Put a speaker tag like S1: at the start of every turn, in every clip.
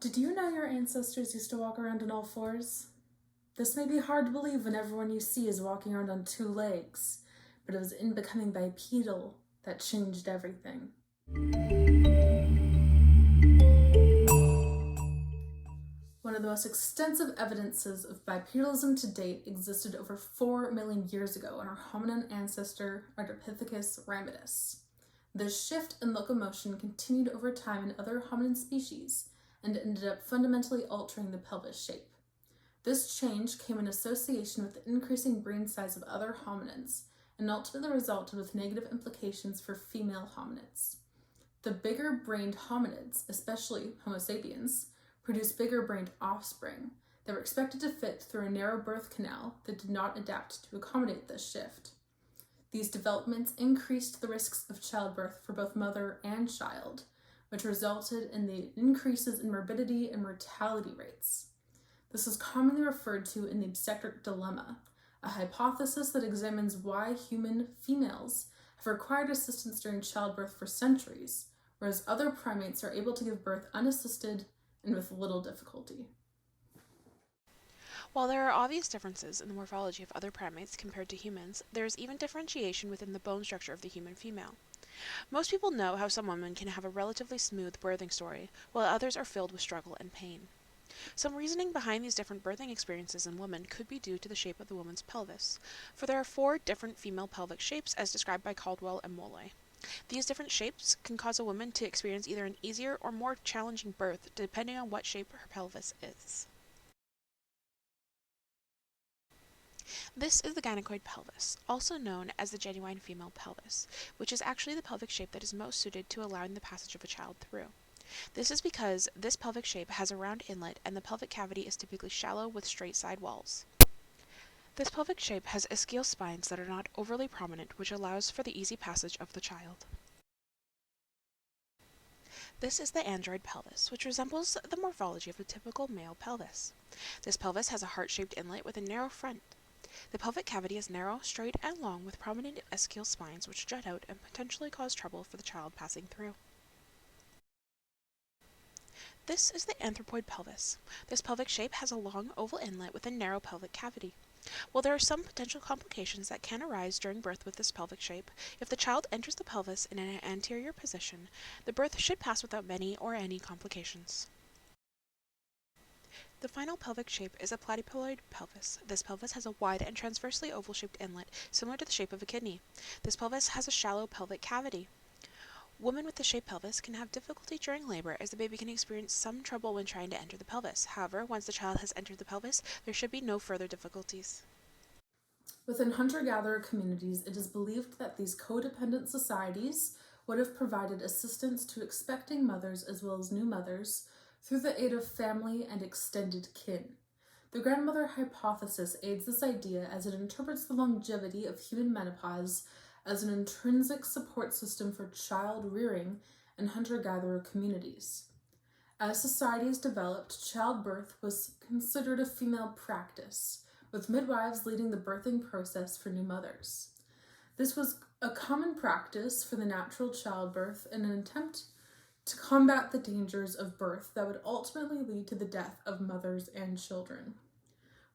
S1: Did you know your ancestors used to walk around on all fours? This may be hard to believe when everyone you see is walking around on two legs, but it was in becoming bipedal that changed everything. One of the most extensive evidences of bipedalism to date existed over 4 million years ago in our hominin ancestor Ardipithecus ramidus. This shift in locomotion continued over time in other hominin species and ended up fundamentally altering the pelvis shape. This change came in association with the increasing brain size of other hominins and ultimately resulted with negative implications for female hominids. The bigger-brained hominids, especially Homo sapiens, produced bigger-brained offspring that were expected to fit through a narrow birth canal that did not adapt to accommodate this shift. These developments increased the risks of childbirth for both mother and child, which resulted in the increases in morbidity and mortality rates. This is commonly referred to in the obstetric dilemma, a hypothesis that examines why human females have required assistance during childbirth for centuries, whereas other primates are able to give birth unassisted and with little difficulty.
S2: While there are obvious differences in the morphology of other primates compared to humans, there is even differentiation within the bone structure of the human female. Most people know how some women can have a relatively smooth birthing story, while others are filled with struggle and pain. Some reasoning behind these different birthing experiences in women could be due to the shape of the woman's pelvis, for there are 4 different female pelvic shapes as described by Caldwell and Molloy. These different shapes can cause a woman to experience either an easier or more challenging birth depending on what shape her pelvis is. This is the gynecoid pelvis, also known as the genuine female pelvis, which is actually the pelvic shape that is most suited to allowing the passage of a child through. This is because this pelvic shape has a round inlet and the pelvic cavity is typically shallow with straight side walls. This pelvic shape has ischial spines that are not overly prominent, which allows for the easy passage of the child. This is the android pelvis, which resembles the morphology of a typical male pelvis. This pelvis has a heart-shaped inlet with a narrow front. The pelvic cavity is narrow, straight, and long with prominent ischial spines which jut out and potentially cause trouble for the child passing through. This is the anthropoid pelvis. This pelvic shape has a long oval inlet with a narrow pelvic cavity. While there are some potential complications that can arise during birth with this pelvic shape, if the child enters the pelvis in an anterior position, the birth should pass without many or any complications. The final pelvic shape is a platyploid pelvis. This pelvis has a wide and transversely oval-shaped inlet, similar to the shape of a kidney. This pelvis has a shallow pelvic cavity. Women with the shaped pelvis can have difficulty during labor as the baby can experience some trouble when trying to enter the pelvis. However, once the child has entered the pelvis, there should be no further difficulties.
S1: Within hunter-gatherer communities, it is believed that these codependent societies would have provided assistance to expecting mothers as well as new mothers through the aid of family and extended kin. The grandmother hypothesis aids this idea as it interprets the longevity of human menopause as an intrinsic support system for child rearing in hunter-gatherer communities. As societies developed, childbirth was considered a female practice, with midwives leading the birthing process for new mothers. This was a common practice for the natural childbirth in an attempt to combat the dangers of birth that would ultimately lead to the death of mothers and children.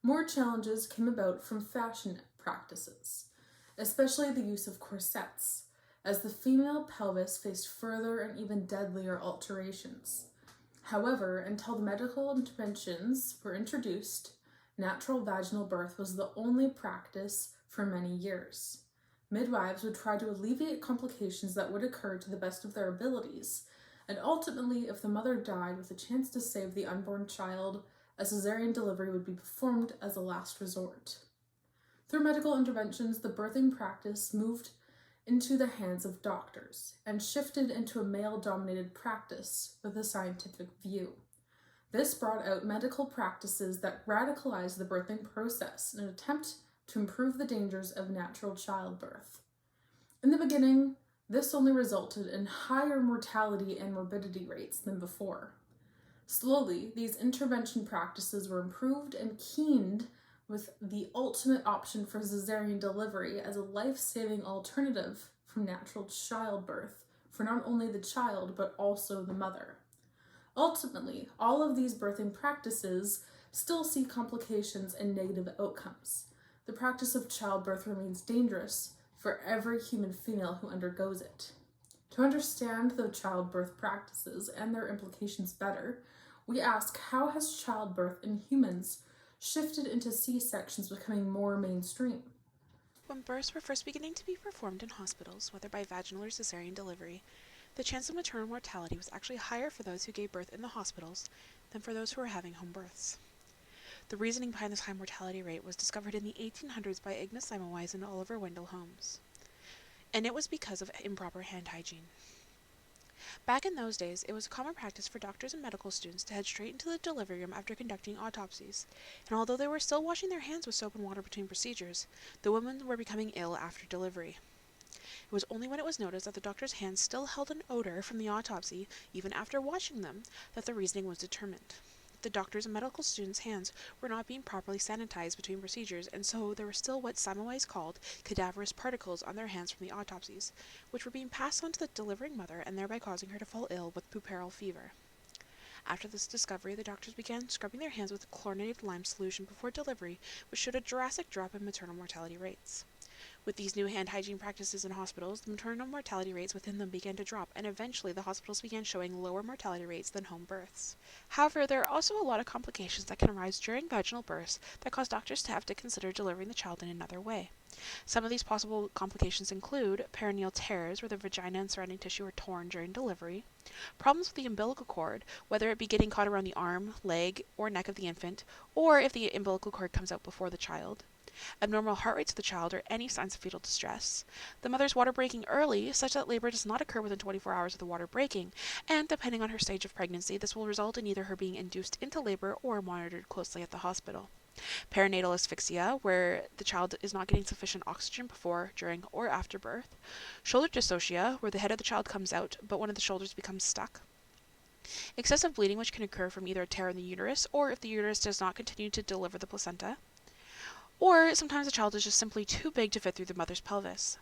S1: More challenges came about from fashion practices, especially the use of corsets, as the female pelvis faced further and even deadlier alterations. However, until the medical interventions were introduced, natural vaginal birth was the only practice for many years. Midwives would try to alleviate complications that would occur to the best of their abilities, and ultimately, if the mother died with a chance to save the unborn child, a caesarean delivery would be performed as a last resort. Through medical interventions, the birthing practice moved into the hands of doctors and shifted into a male-dominated practice with a scientific view. This brought out medical practices that radicalized the birthing process in an attempt to improve the dangers of natural childbirth. In the beginning, this only resulted in higher mortality and morbidity rates than before. Slowly, these intervention practices were improved and keened with the ultimate option for caesarean delivery as a life-saving alternative from natural childbirth for not only the child but also the mother. Ultimately, all of these birthing practices still see complications and negative outcomes. The practice of childbirth remains dangerous for every human female who undergoes it. To understand the childbirth practices and their implications better, we ask, how has childbirth in humans shifted into C-sections becoming more mainstream?
S2: When births were first beginning to be performed in hospitals, whether by vaginal or caesarean delivery, the chance of maternal mortality was actually higher for those who gave birth in the hospitals than for those who were having home births. The reasoning behind this high mortality rate was discovered in the 1800s by Ignace Semmelweis and Oliver Wendell Holmes, and it was because of improper hand hygiene. Back in those days, it was a common practice for doctors and medical students to head straight into the delivery room after conducting autopsies, and although they were still washing their hands with soap and water between procedures, the women were becoming ill after delivery. It was only when it was noticed that the doctor's hands still held an odor from the autopsy, even after washing them, that the reasoning was determined. The doctors' and medical students' hands were not being properly sanitized between procedures, and so there were still what Semmelweis called cadaverous particles on their hands from the autopsies, which were being passed on to the delivering mother and thereby causing her to fall ill with puerperal fever. After this discovery, the doctors began scrubbing their hands with chlorinated lime solution before delivery, which showed a drastic drop in maternal mortality rates. With these new hand hygiene practices in hospitals, the maternal mortality rates within them began to drop, and eventually the hospitals began showing lower mortality rates than home births. However, there are also a lot of complications that can arise during vaginal births that cause doctors to have to consider delivering the child in another way. Some of these possible complications include perineal tears, where the vagina and surrounding tissue are torn during delivery, problems with the umbilical cord, whether it be getting caught around the arm, leg, or neck of the infant, or if the umbilical cord comes out before the child, abnormal heart rates of the child, or any signs of fetal distress, the mother's water breaking early, such that labor does not occur within 24 hours of the water breaking, and depending on her stage of pregnancy, this will result in either her being induced into labor or monitored closely at the hospital. Perinatal asphyxia, where the child is not getting sufficient oxygen before, during, or after birth. Shoulder dystocia, where the head of the child comes out, but one of the shoulders becomes stuck. Excessive bleeding, which can occur from either a tear in the uterus, or if the uterus does not continue to deliver the placenta. Or sometimes the child is just simply too big to fit through the mother's pelvis.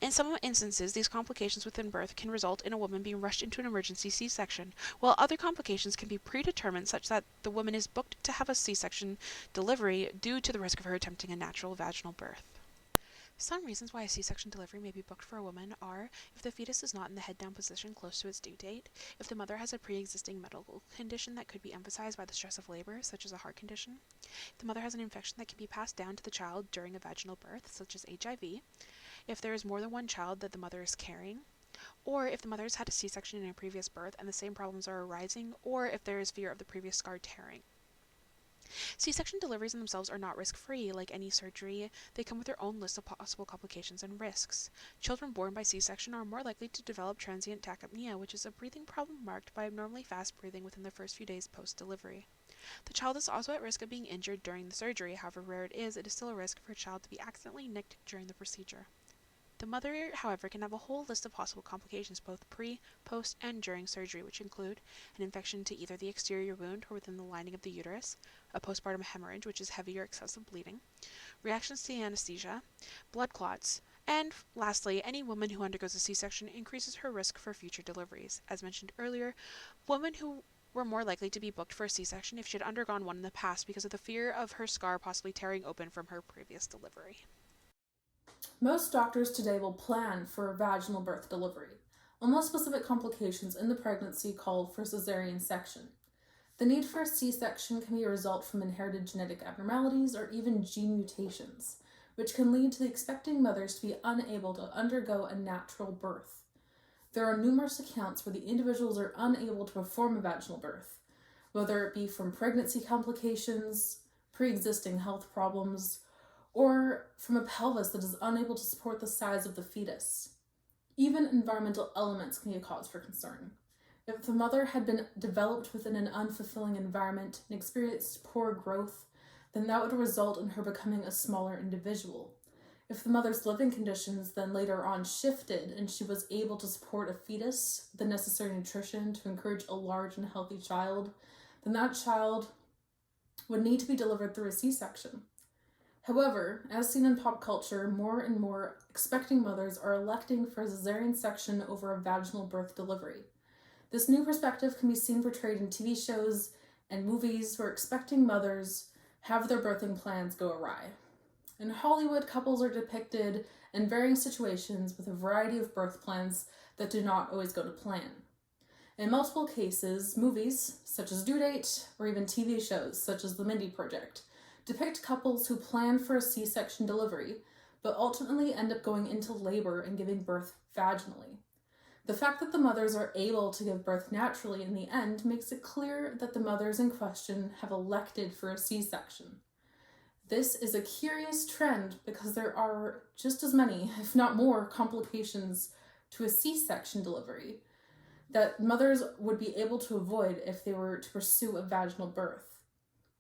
S2: In some instances, these complications within birth can result in a woman being rushed into an emergency C-section, while other complications can be predetermined such that the woman is booked to have a C-section delivery due to the risk of her attempting a natural vaginal birth. Some reasons why a C-section delivery may be booked for a woman are if the fetus is not in the head-down position close to its due date, if the mother has a pre-existing medical condition that could be emphasized by the stress of labor, such as a heart condition, if the mother has an infection that can be passed down to the child during a vaginal birth, such as HIV, if there is more than one child that the mother is carrying, or if the mother has had a C-section in a previous birth and the same problems are arising, or if there is fear of the previous scar tearing. C-section deliveries in themselves are not risk-free. Like any surgery, they come with their own list of possible complications and risks. Children born by C-section are more likely to develop transient tachypnea, which is a breathing problem marked by abnormally fast breathing within the first few days post-delivery. The child is also at risk of being injured during the surgery. However rare it is still a risk for a child to be accidentally nicked during the procedure. The mother, however, can have a whole list of possible complications both pre, post, and during surgery, which include an infection to either the exterior wound or within the lining of the uterus, a postpartum hemorrhage, which is heavy or excessive bleeding, reactions to the anesthesia, blood clots, and lastly, any woman who undergoes a C-section increases her risk for future deliveries. As mentioned earlier, women who were more likely to be booked for a C-section if she had undergone one in the past because of the fear of her scar possibly tearing open from her previous delivery.
S1: Most doctors today will plan for vaginal birth delivery, unless specific complications in the pregnancy call for caesarean section. The need for a C-section can be a result from inherited genetic abnormalities or even gene mutations, which can lead to the expecting mothers to be unable to undergo a natural birth. There are numerous accounts where the individuals are unable to perform a vaginal birth, whether it be from pregnancy complications, pre-existing health problems, or from a pelvis that is unable to support the size of the fetus. Even environmental elements can be a cause for concern. If the mother had been developed within an unfulfilling environment and experienced poor growth, then that would result in her becoming a smaller individual. If the mother's living conditions then later on shifted and she was able to support a fetus, the necessary nutrition to encourage a large and healthy child, then that child would need to be delivered through a C-section. However, as seen in pop culture, more and more expecting mothers are electing for a caesarean section over a vaginal birth delivery. This new perspective can be seen portrayed in TV shows and movies where expecting mothers have their birthing plans go awry. In Hollywood, couples are depicted in varying situations with a variety of birth plans that do not always go to plan. In multiple cases, movies, such as Due Date, or even TV shows, such as The Mindy Project, depict couples who plan for a C-section delivery, but ultimately end up going into labor and giving birth vaginally. The fact that the mothers are able to give birth naturally in the end makes it clear that the mothers in question have elected for a C-section. This is a curious trend because there are just as many, if not more, complications to a C-section delivery that mothers would be able to avoid if they were to pursue a vaginal birth.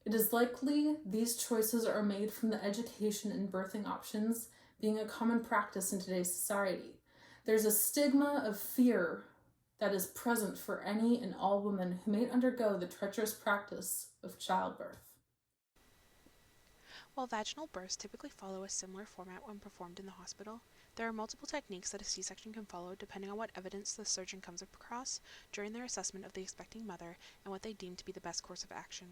S1: It is likely these choices are made from the education and birthing options being a common practice in today's society. There's a stigma of fear that is present for any and all women who may undergo the treacherous practice of childbirth.
S2: While vaginal births typically follow a similar format when performed in the hospital, there are multiple techniques that a C-section can follow depending on what evidence the surgeon comes across during their assessment of the expecting mother and what they deem to be the best course of action.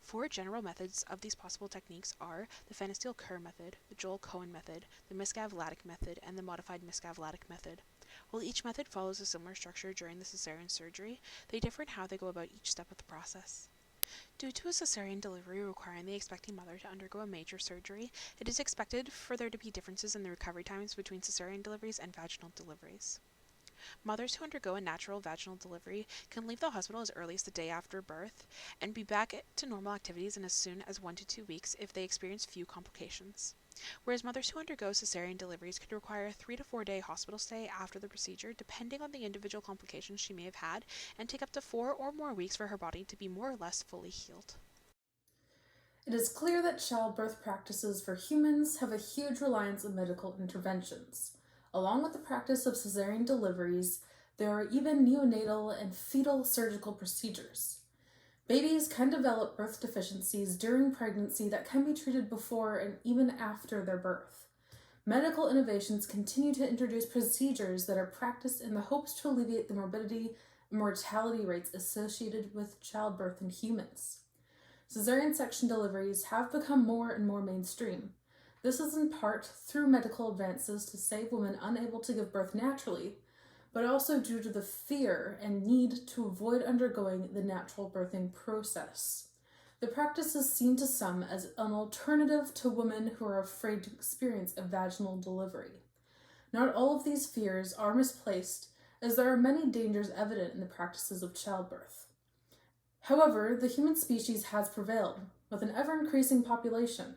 S2: 4 general methods of these possible techniques are the Pfannestiel-Kerr method, the Joel-Cohen method, the Miscavlatic method, and the modified Miscavlatic method. While each method follows a similar structure during the caesarean surgery, they differ in how they go about each step of the process. Due to a caesarean delivery requiring the expecting mother to undergo a major surgery, it is expected for there to be differences in the recovery times between caesarean deliveries and vaginal deliveries. Mothers who undergo a natural vaginal delivery can leave the hospital as early as the day after birth and be back to normal activities in as soon as 1 to 2 weeks if they experience few complications. Whereas mothers who undergo caesarean deliveries could require a 3 to 4 day hospital stay after the procedure, depending on the individual complications she may have had, and take up to 4 or more weeks for her body to be more or less fully healed.
S1: It is clear that childbirth practices for humans have a huge reliance on medical interventions. Along with the practice of caesarean deliveries, there are even neonatal and fetal surgical procedures. Babies can develop birth deficiencies during pregnancy that can be treated before and even after their birth. Medical innovations continue to introduce procedures that are practiced in the hopes to alleviate the morbidity and mortality rates associated with childbirth in humans. Caesarean section deliveries have become more and more mainstream. This is in part through medical advances to save women unable to give birth naturally, but also due to the fear and need to avoid undergoing the natural birthing process. The practice is seen to some as an alternative to women who are afraid to experience a vaginal delivery. Not all of these fears are misplaced, as there are many dangers evident in the practices of childbirth. However, the human species has prevailed, with an ever-increasing population.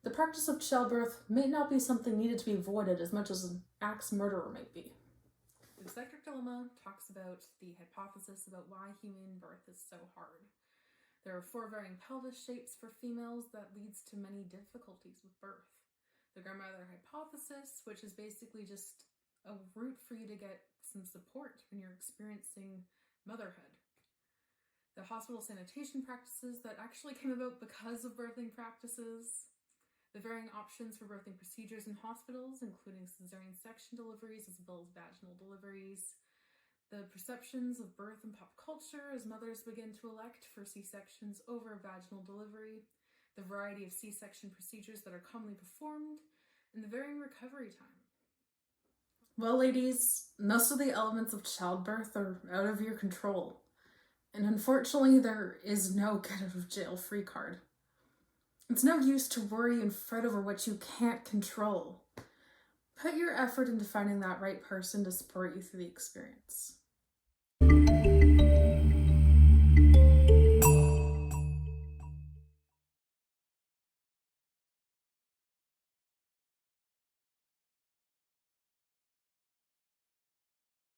S1: The practice of childbirth may not be something needed to be avoided as much as an axe murderer might be. The Obstetric Dilemma talks about the hypothesis about why human birth is so hard. There are 4 varying pelvis shapes for females that leads to many difficulties with birth. The grandmother hypothesis, which is basically just a route for you to get some support when you're experiencing motherhood. The hospital sanitation practices that actually came about because of birthing practices. The varying options for birthing procedures in hospitals, including caesarean section deliveries as well as vaginal deliveries. The perceptions of birth in pop culture as mothers begin to elect for C-sections over vaginal delivery. The variety of C-section procedures that are commonly performed, and the varying recovery time. Well, ladies, most of the elements of childbirth are out of your control. And unfortunately, there is no get out of jail free card. It's no use to worry and fret over what you can't control. Put your effort into finding that right person to support you through the experience.